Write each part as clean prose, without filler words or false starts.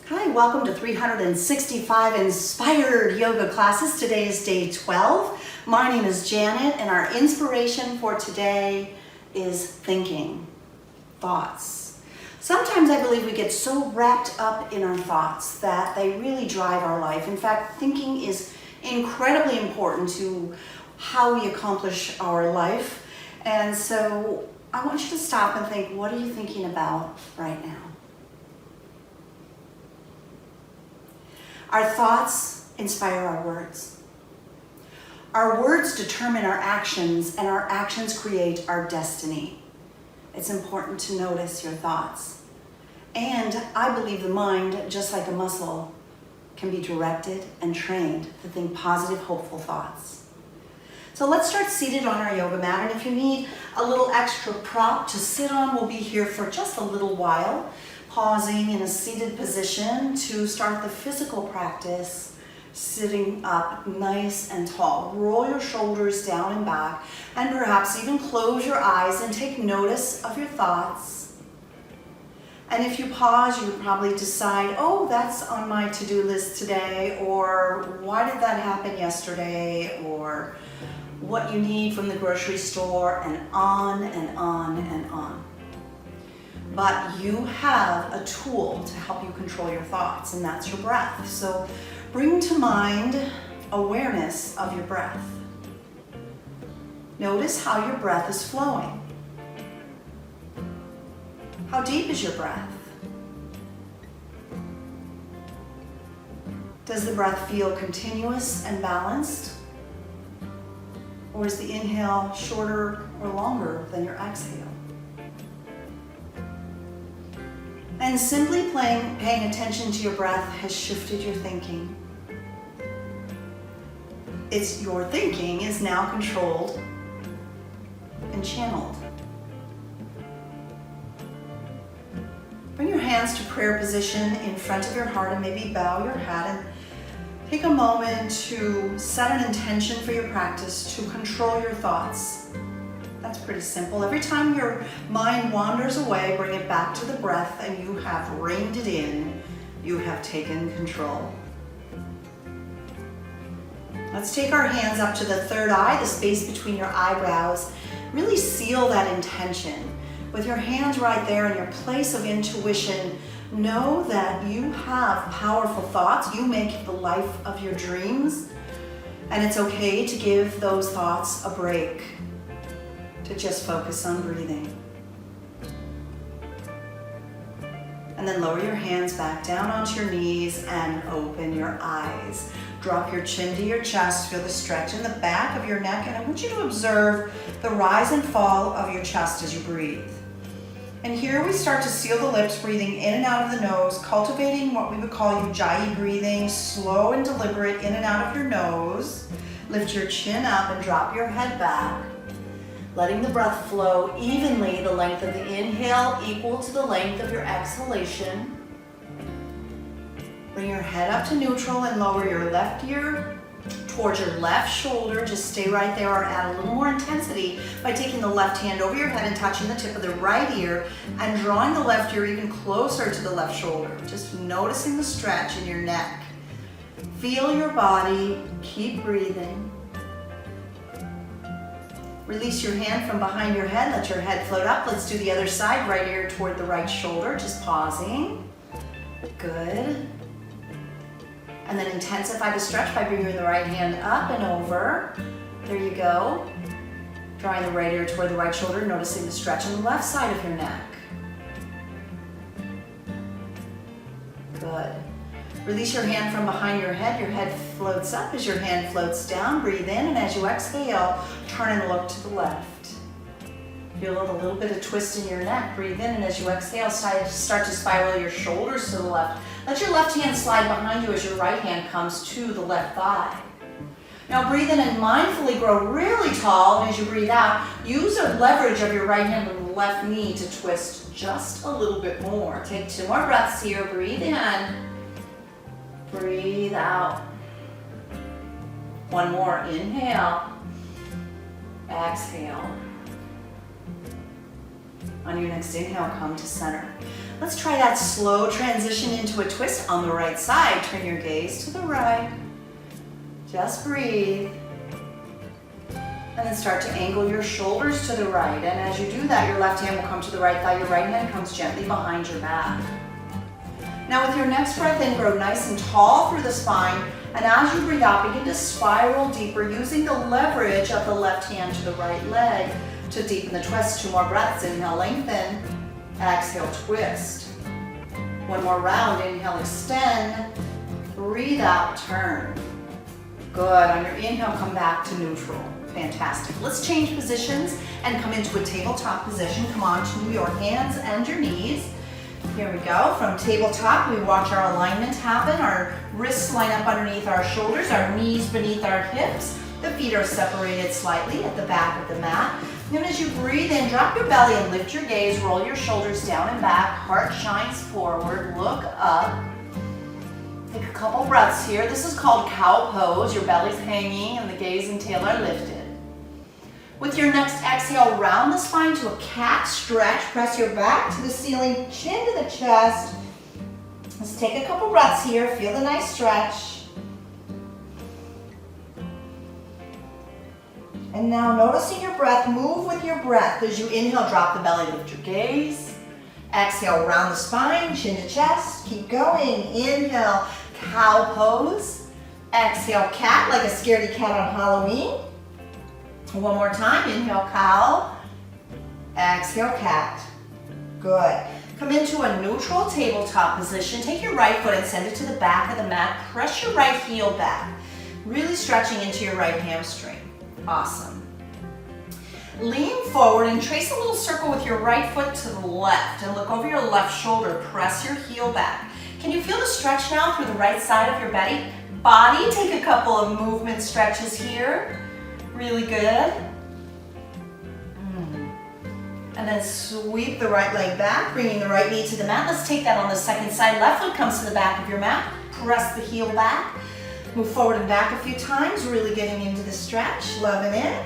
Hi, welcome to 365 Inspired Yoga Classes. Today is day 12. My name is Janet and our inspiration for today is thinking, thoughts. Sometimes I believe we get so wrapped up in our thoughts that they really drive our life. In fact, thinking is incredibly important to how we accomplish our life. And so I want you to stop and think, what are you thinking about right now? Our thoughts inspire our words. Our words determine our actions, and our actions create our destiny. It's important to notice your thoughts. And I believe the mind, just like a muscle, can be directed and trained to think positive, hopeful thoughts. So let's start seated on our yoga mat, and if you need a little extra prop to sit on, we'll be here for just a little while. Pausing in a seated position to start the physical practice, sitting up nice and tall. Roll your shoulders down and back, and perhaps even close your eyes and take notice of your thoughts. And if you pause, you would probably decide, oh, that's on my to-do list today, or why did that happen yesterday, or what you need from the grocery store, and on and on and on. But you have a tool to help you control your thoughts, and that's your breath. So bring to mind awareness of your breath. Notice how your breath is flowing. How deep is your breath? Does the breath feel continuous and balanced? Or is the inhale shorter or longer than your exhale? And simply paying attention to your breath has shifted your thinking. Your thinking is now controlled and channeled. Bring your hands to prayer position in front of your heart and maybe bow your head and take a moment to set an intention for your practice to control your thoughts. That's pretty simple. Every time your mind wanders away, bring it back to the breath and you have reined it in. You have taken control. Let's take our hands up to the third eye, the space between your eyebrows. Really seal that intention. With your hands right there in your place of intuition, know that you have powerful thoughts. You make the life of your dreams, and it's okay to give those thoughts a break. To just focus on breathing. And then lower your hands back down onto your knees and open your eyes. Drop your chin to your chest, feel the stretch in the back of your neck, and I want you to observe the rise and fall of your chest as you breathe. And here we start to seal the lips, breathing in and out of the nose, cultivating what we would call ujjayi breathing, slow and deliberate in and out of your nose. Lift your chin up and drop your head back. Letting the breath flow evenly, the length of the inhale equal to the length of your exhalation. Bring your head up to neutral and lower your left ear towards your left shoulder. Just stay right there or add a little more intensity by taking the left hand over your head and touching the tip of the right ear and drawing the left ear even closer to the left shoulder. Just noticing the stretch in your neck. Feel your body, keep breathing. Release your hand from behind your head, let your head float up. Let's do the other side, right ear toward the right shoulder, just pausing. Good. And then intensify the stretch by bringing the right hand up and over. There you go. Drawing the right ear toward the right shoulder, noticing the stretch on the left side of your neck. Good. Release your hand from behind your head floats up as your hand floats down. Breathe in, and as you exhale, turn and look to the left. Feel a little bit of twist in your neck. Breathe in, and as you exhale, start to spiral your shoulders to the left. Let your left hand slide behind you as your right hand comes to the left thigh. Now breathe in and mindfully grow really tall, and as you breathe out, use the leverage of your right hand and the left knee to twist just a little bit more. Take 2 more breaths here. Breathe in. Breathe out. 1 more. Inhale. Exhale. On your next inhale, come to center. Let's try that slow transition into a twist on the right side. Turn your gaze to the right. Just breathe. And then start to angle your shoulders to the right. And as you do that, your left hand will come to the right thigh. Your right hand comes gently behind your back. Now with your next breath in, grow nice and tall through the spine. And as you breathe out, begin to spiral deeper using the leverage of the left hand to the right leg to deepen the twist. 2 more breaths. Inhale, lengthen. Exhale, twist. 1 more round. Inhale, extend. Breathe out, turn. Good. On your inhale, come back to neutral. Fantastic. Let's change positions and come into a tabletop position. Come on to your hands and your knees. Here we go. From tabletop, we watch our alignment happen. Our wrists line up underneath our shoulders, our knees beneath our hips. The feet are separated slightly at the back of the mat. Then as you breathe in, drop your belly and lift your gaze. Roll your shoulders down and back. Heart shines forward. Look up. Take a couple breaths here. This is called cow pose. Your belly's hanging and the gaze and tail are lifted. With your next exhale, round the spine to a cat stretch. Press your back to the ceiling, chin to the chest. Let's take a couple breaths here. Feel the nice stretch. And now noticing your breath, move with your breath. As you inhale, drop the belly, lift your gaze. Exhale, round the spine, chin to chest. Keep going. Inhale, cow pose. Exhale, cat, like a scaredy cat on Halloween. 1 more time. Inhale, cow. Exhale, cat. Good. Come into a neutral tabletop position. Take your right foot and send it to the back of the mat. Press your right heel back. Really stretching into your right hamstring. Awesome. Lean forward and trace a little circle with your right foot to the left and look over your left shoulder. Press your heel back. Can you feel the stretch now through the right side of your body? Take a couple of movement stretches here. Really good. And then sweep the right leg back, bringing the right knee to the mat. Let's take that on the second side. Left foot comes to the back of your mat. Press the heel back. Move forward and back a few times, really getting into the stretch, loving it.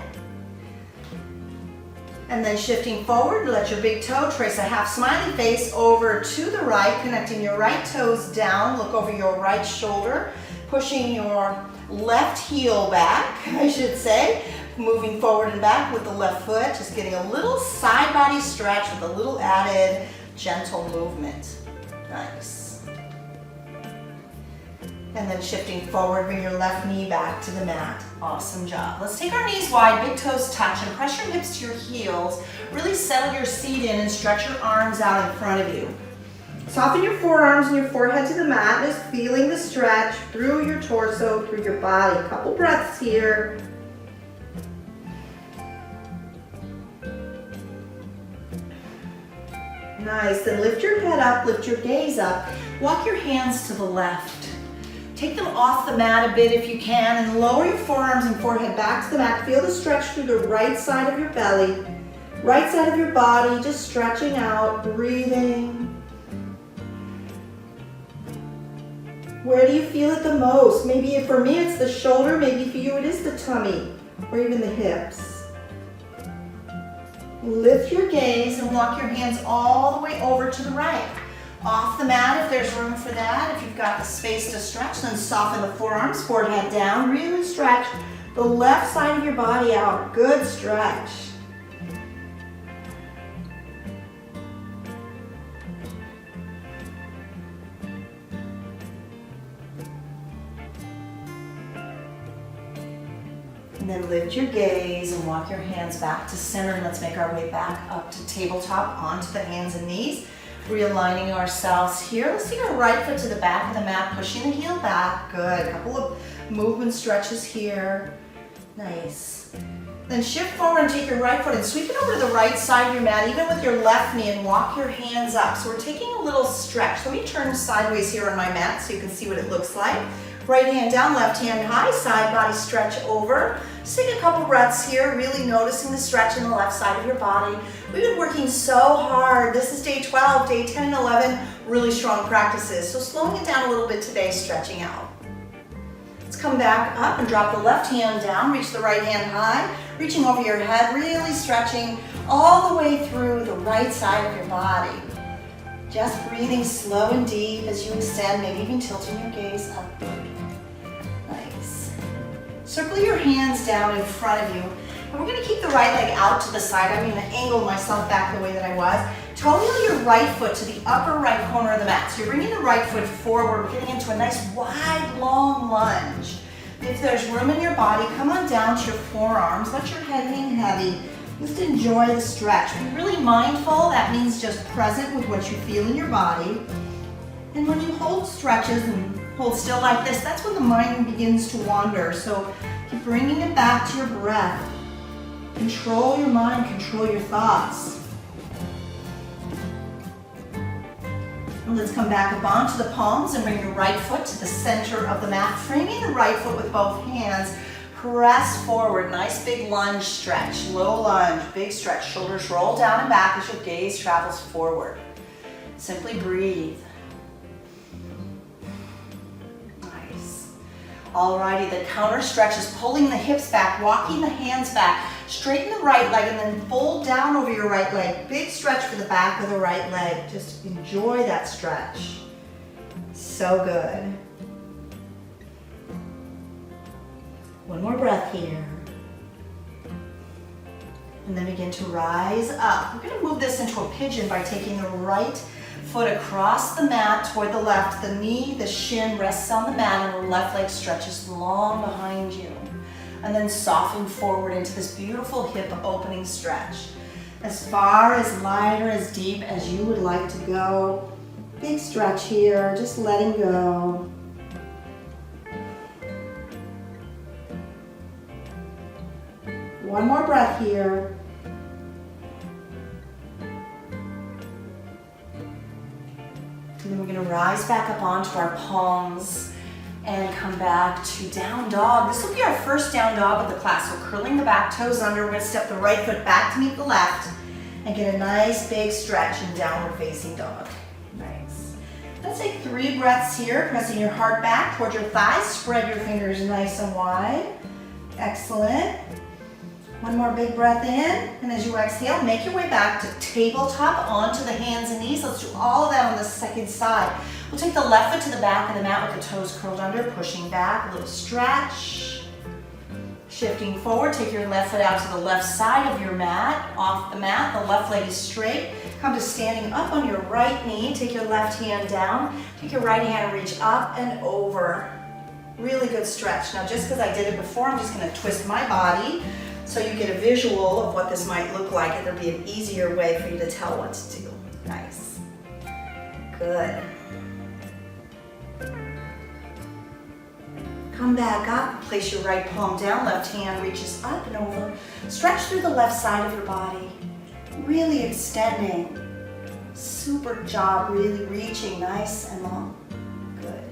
And then shifting forward, let your big toe trace a half smiley face over to the right, connecting your right toes down. Look over your right shoulder, pushing your left heel back, I should say. Moving forward and back with the left foot, just getting a little side body stretch with a little added gentle movement. Nice. And then shifting forward, bring your left knee back to the mat. Awesome job. Let's take our knees wide, big toes touch, and press your hips to your heels. Really settle your seat in and stretch your arms out in front of you. Soften your forearms and your forehead to the mat, just feeling the stretch through your torso, through your body. A couple breaths here. Nice. Then lift your head up, lift your gaze up. Walk your hands to the left. Take them off the mat a bit if you can, and lower your forearms and forehead back to the mat. Feel the stretch through the right side of your belly, right side of your body, just stretching out, breathing. Where do you feel it the most? Maybe for me it's the shoulder, maybe for you it is the tummy, or even the hips. Lift your gaze and walk your hands all the way over to the right. Off the mat if there's room for that. If you've got the space to stretch, then soften the forearms, forehead down. Really stretch the left side of your body out. Good stretch. And then lift your gaze and walk your hands back to center. And let's make our way back up to tabletop, onto the hands and knees. Realigning ourselves here. Let's take our right foot to the back of the mat, pushing the heel back. Good. A couple of movement stretches here. Nice. Then shift forward and take your right foot and sweep it over to the right side of your mat, even with your left knee, and walk your hands up. So we're taking a little stretch. Let me turn sideways here on my mat so you can see what it looks like. Right hand down, left hand high, side body stretch over. Just take a couple breaths here, really noticing the stretch in the left side of your body. We've been working so hard. This is day 12, day 10 and 11, really strong practices. So slowing it down a little bit today, stretching out. Let's come back up and drop the left hand down, reach the right hand high, reaching over your head, really stretching all the way through the right side of your body. Just breathing slow and deep as you extend, maybe even tilting your gaze upward. Nice. Circle your hands down in front of you. And we're gonna keep the right leg out to the side. I'm gonna angle myself back the way that I was. Toe wheel your right foot to the upper right corner of the mat. So you're bringing the right foot forward, getting into a nice wide, long lunge. If there's room in your body, come on down to your forearms. Let your head hang heavy. Just enjoy the stretch. Be really mindful. That means just present with what you feel in your body. And when you hold stretches and hold still like this, that's when the mind begins to wander. So keep bringing it back to your breath. Control your mind, control your thoughts. And let's come back up onto the palms and bring your right foot to the center of the mat, framing the right foot with both hands. Press forward, nice big lunge stretch, low lunge, big stretch. Shoulders roll down and back as your gaze travels forward. Simply breathe. Nice. Alrighty, the counter stretch is pulling the hips back, walking the hands back. Straighten the right leg and then fold down over your right leg. Big stretch for the back of the right leg. Just enjoy that stretch. So good. One more breath here. And then begin to rise up. We're going to move this into a pigeon by taking the right foot across the mat toward the left. The knee, the shin rests on the mat and the left leg stretches long behind you. And then soften forward into this beautiful hip opening stretch. As far, as lighter, as deep as you would like to go. Big stretch here, just letting go. One more breath here. And then we're going to rise back up onto our palms and come back to down dog. This will be our first down dog of the class. So curling the back toes under, we're going to step the right foot back to meet the left and get a nice big stretch in downward facing dog. Nice. Let's take 3 breaths here, pressing your heart back toward your thighs. Spread your fingers nice and wide. Excellent. One more big breath in, and as you exhale, make your way back to tabletop onto the hands and knees. Let's do all of that on the second side. We'll take the left foot to the back of the mat with the toes curled under, pushing back, a little stretch. Shifting forward, take your left foot out to the left side of your mat, off the mat, the left leg is straight. Come to standing up on your right knee, take your left hand down, take your right hand and reach up and over. Really good stretch. Now just because I did it before, I'm just gonna twist my body so you get a visual of what this might look like. It'll be an easier way for you to tell what to do. Nice. Good. Come back up, place your right palm down, left hand reaches up and over. Stretch through the left side of your body, really extending. Super job, really reaching nice and long. Good.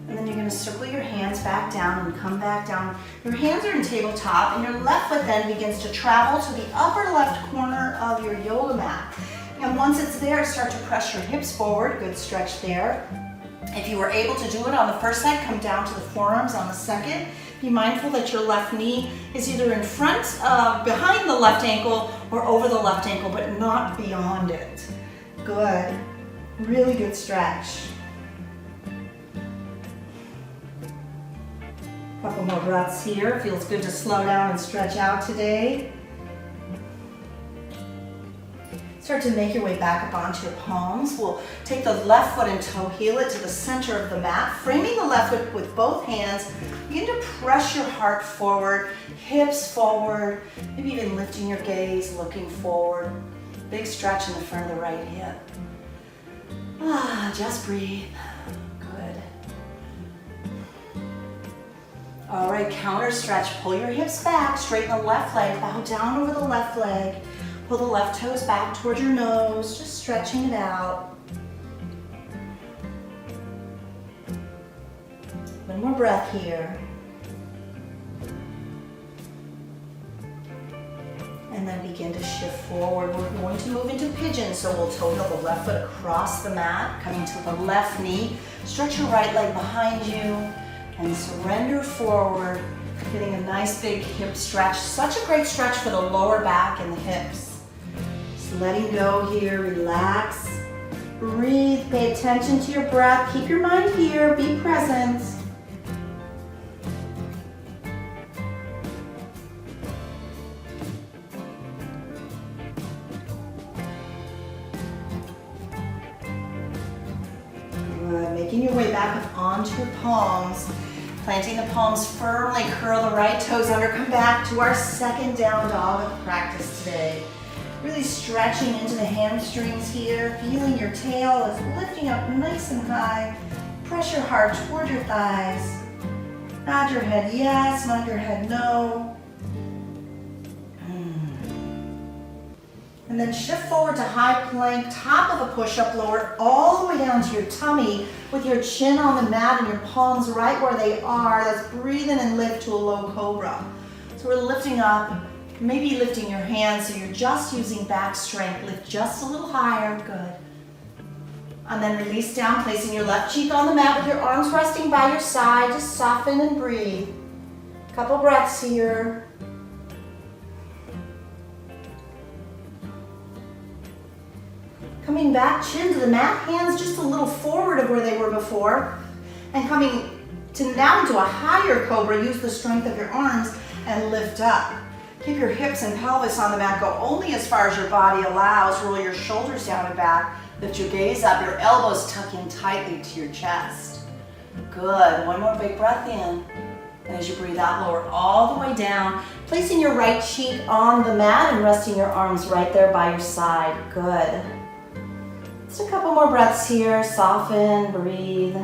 And then you're going to circle your hands back down and come back down. Your hands are in tabletop and your left foot then begins to travel to the upper left corner of your yoga mat. And once it's there, start to press your hips forward. Good stretch there. If you were able to do it on the first side, come down to the forearms on the second. Be mindful that your left knee is either in front, behind the left ankle or over the left ankle, but not beyond it. Good. Really good stretch. Couple more breaths here. Feels good to slow down and stretch out today. Start to make your way back up onto your palms. We'll take the left foot and toe heel it to the center of the mat, framing the left foot with both hands. Begin to press your heart forward, hips forward, maybe even lifting your gaze, looking forward. Big stretch in the front of the right hip. Just breathe. Good. All right, counter stretch. Pull your hips back, straighten the left leg, bow down over the left leg. Pull the left toes back toward your nose, just stretching it out. One more breath here. And then begin to shift forward. We're going to move into pigeon, so we'll toe heel the left foot across the mat, coming to the left knee. Stretch your right leg behind you and surrender forward, getting a nice big hip stretch. Such a great stretch for the lower back and the hips. Letting go here, relax. Breathe, pay attention to your breath. Keep your mind here, be present. Good, making your way back up onto your palms. Planting the palms firmly, curl the right toes under, come back to our second down dog of the practice today. Really stretching into the hamstrings here, feeling your tail is lifting up nice and high. Press your heart toward your thighs. Nod your head yes, nod your head no. And then shift forward to high plank, top of a push-up, lower all the way down to your tummy with your chin on the mat and your palms right where they are. Let's breathe in and lift to a low cobra. So we're lifting up, maybe lifting your hands so you're just using back strength. Lift just a little higher, good. And then release down, placing your left cheek on the mat with your arms resting by your side. Just soften and breathe. Couple breaths here. Coming back, chin to the mat, hands just a little forward of where they were before. And coming to now into a higher cobra, use the strength of your arms and lift up. Keep your hips and pelvis on the mat, go only as far as your body allows. Roll your shoulders down and back, lift your gaze up, your elbows tuck in tightly to your chest. Good, one more big breath in. And as you breathe out, lower all the way down, placing your right cheek on the mat and resting your arms right there by your side. Good. Just a couple more breaths here. Soften, breathe.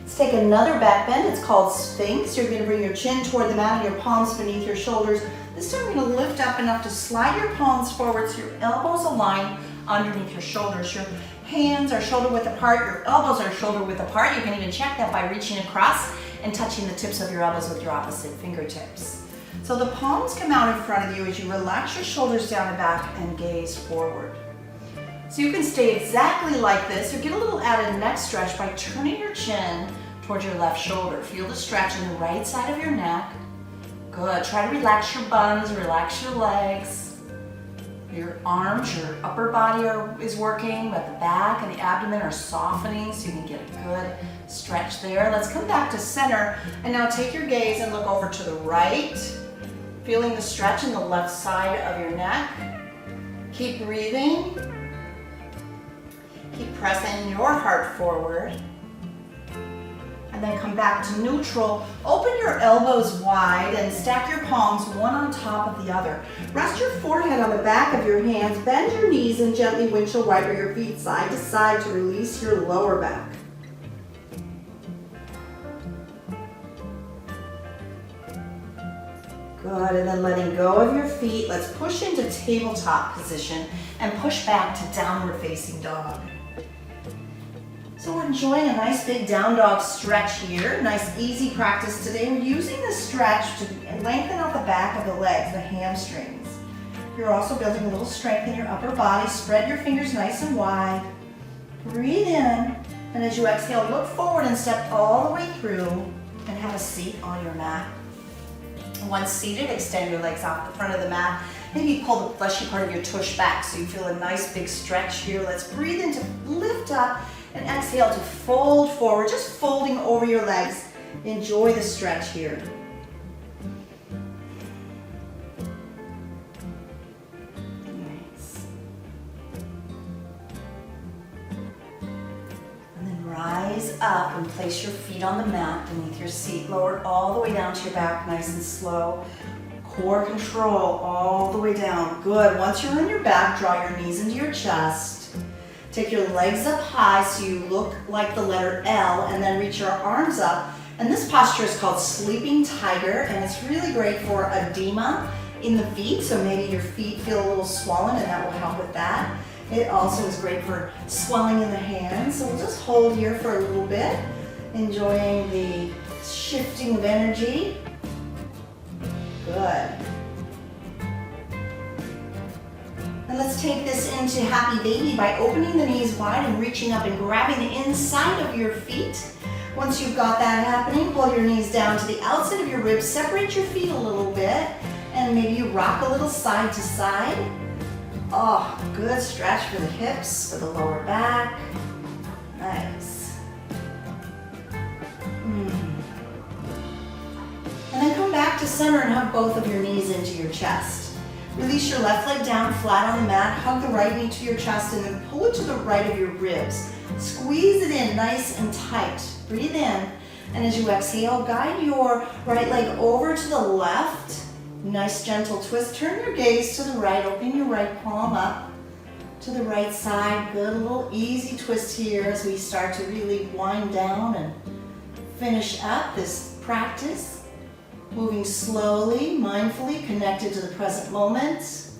Let's take another back bend. It's called Sphinx. You're going to bring your chin toward the mat and your palms beneath your shoulders. This time you're going to lift up enough to slide your palms forward so your elbows align underneath your shoulders. Your hands are shoulder width apart. Your elbows are shoulder width apart. You can even check that by reaching across and touching the tips of your elbows with your opposite fingertips. So the palms come out in front of you as you relax your shoulders down and back and gaze forward. So you can stay exactly like this or get a little added neck stretch by turning your chin towards your left shoulder. Feel the stretch in the right side of your neck. Good. Try to relax your buns, relax your legs. Your arms, your upper body is working, but the back and the abdomen are softening so you can get a good stretch there. Let's come back to center and now take your gaze and look over to the right. Feeling the stretch in the left side of your neck. Keep breathing. Keep pressing your heart forward. And then come back to neutral. Open your elbows wide and stack your palms one on top of the other. Rest your forehead on the back of your hands. Bend your knees and gently windshield wiper your feet side to side to release your lower back. Good, and then letting go of your feet, let's push into tabletop position and push back to downward facing dog. So we're enjoying a nice big down dog stretch here. Nice easy practice today. We're using this stretch to lengthen out the back of the legs, the hamstrings. You're also building a little strength in your upper body. Spread your fingers nice and wide. Breathe in, and as you exhale, look forward and step all the way through and have a seat on your mat. Once seated, extend your legs off the front of the mat. Maybe pull the fleshy part of your tush back so you feel a nice big stretch here. Let's breathe in to lift up and exhale to fold forward, just folding over your legs. Enjoy the stretch here. Nice. And then rise up and place your feet on the mat beneath your seat. Lower all the way down to your back, nice and slow. Core control all the way down. Good. Once you're on your back, draw your knees into your chest. Take your legs up high so you look like the letter L, and then reach your arms up. And this posture is called Sleeping Tiger, and it's really great for edema in the feet. So maybe your feet feel a little swollen, and that will help with that. It also is great for swelling in the hands. So we'll just hold here for a little bit, enjoying the shifting of energy. Good. And let's take this into Happy Baby by opening the knees wide and reaching up and grabbing the inside of your feet. Once you've got that happening, pull your knees down to the outside of your ribs, separate your feet a little bit, and and maybe you rock a little side to side. Oh, good stretch for the hips, for the lower back. Nice. And then come back to center and hug both of your knees into your chest. Release your left leg down flat on the mat, hug the right knee to your chest, and then pull it to the right of your ribs. Squeeze it in nice and tight. Breathe in, and as you exhale, guide your right leg over to the left. Nice gentle twist. Turn your gaze to the right, open your right palm up to the right side. Good, a little easy twist here as we start to really wind down and finish up this practice. Moving slowly, mindfully, connected to the present moment.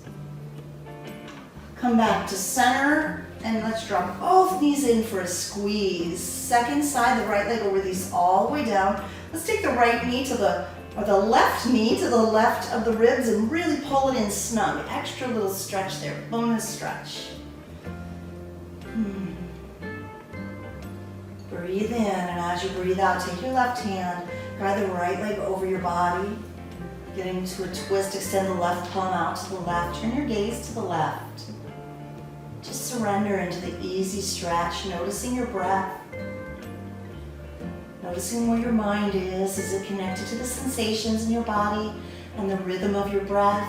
Come back to center, and let's drop both knees in for a squeeze. Second side, the right leg will release all the way down. Let's take the right knee or the left knee to the left of the ribs and really pull it in snug. Extra little stretch there, bonus stretch. Breathe in, and as you breathe out, take your left hand, guide the right leg over your body, getting to a twist, extend the left palm out to the left, turn your gaze to the left. Just surrender into the easy stretch, noticing your breath, noticing where your mind is it connected to the sensations in your body and the rhythm of your breath.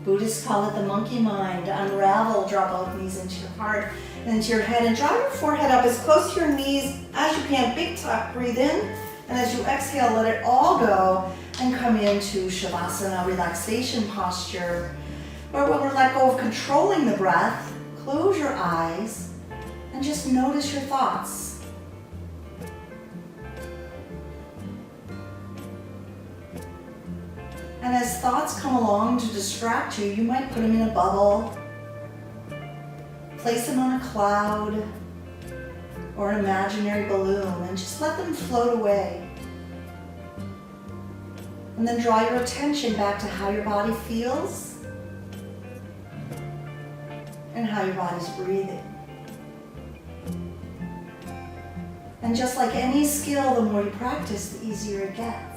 Buddhists call it the monkey mind. Unravel, draw both knees into your heart and into your head, and draw your forehead up as close to your knees as you can. Big tuck, breathe in, and as you exhale, let it all go and come into Shavasana, relaxation posture, where we'll let go of controlling the breath. Close your eyes and just notice your thoughts. And as thoughts come along to distract you, you might put them in a bubble, place them on a cloud or an imaginary balloon, and just let them float away. And then draw your attention back to how your body feels and how your body's breathing. And just like any skill, the more you practice, the easier it gets.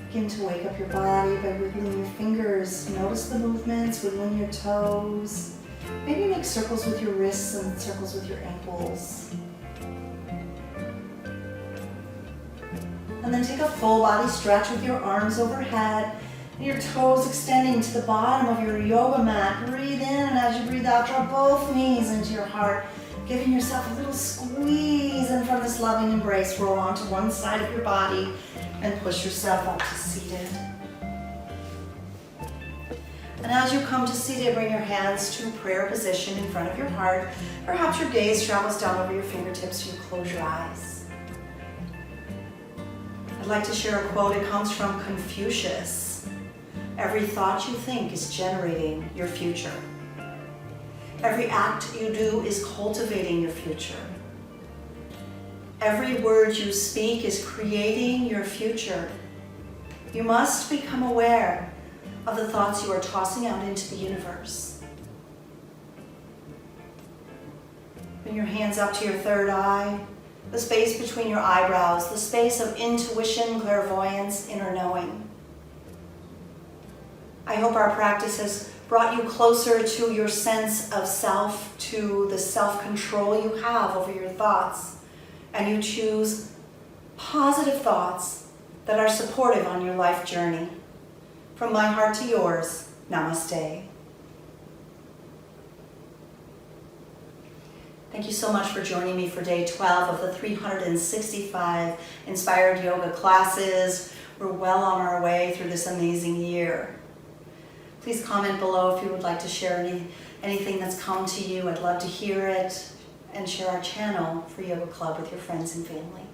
Begin to wake up your body by wiggling your fingers. Notice the movements, wiggling your toes. Maybe make circles with your wrists and circles with your ankles. And then take a full body stretch with your arms overhead and your toes extending to the bottom of your yoga mat. Breathe in, and as you breathe out, draw both knees into your heart, giving yourself a little squeeze, and from this loving embrace, roll onto one side of your body and push yourself up to seated. And as you come to seated, bring your hands to prayer position in front of your heart. Perhaps your gaze travels down over your fingertips so you close your eyes. I'd like to share a quote. It comes from Confucius. Every thought you think is generating your future. Every act you do is cultivating your future. Every word you speak is creating your future. You must become aware of the thoughts you are tossing out into the universe. Bring your hands up to your third eye, the space between your eyebrows, the space of intuition, clairvoyance, inner knowing. I hope our practice has brought you closer to your sense of self, to the self-control you have over your thoughts, and you choose positive thoughts that are supportive on your life journey. From my heart to yours, namaste. Thank you so much for joining me for day 12 of the 365 inspired yoga classes. We're well on our way through this amazing year. Please comment below if you would like to share anything that's come to you. I'd love to hear it, and share our channel for Yoga Club with your friends and family.